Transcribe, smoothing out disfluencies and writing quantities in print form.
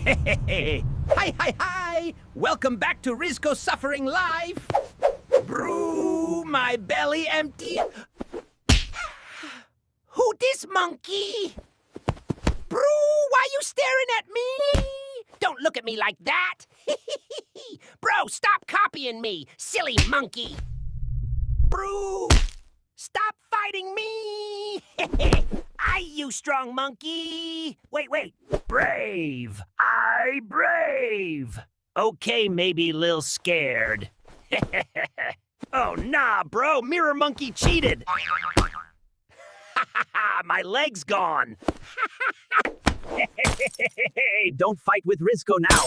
Hey, hi, hi, hi! Welcome back to Rizzko Suffering Live. Brew, my belly empty. Who this monkey? Brew, why you staring at me? Don't look at me like that. Bro, stop copying me, silly monkey. Brew, stop fighting me. You strong monkey. Wait. Brave. I brave. Okay, maybe lil scared. Oh, nah, bro. Mirror monkey cheated. My leg's gone. Hey, don't fight with Rizzko now.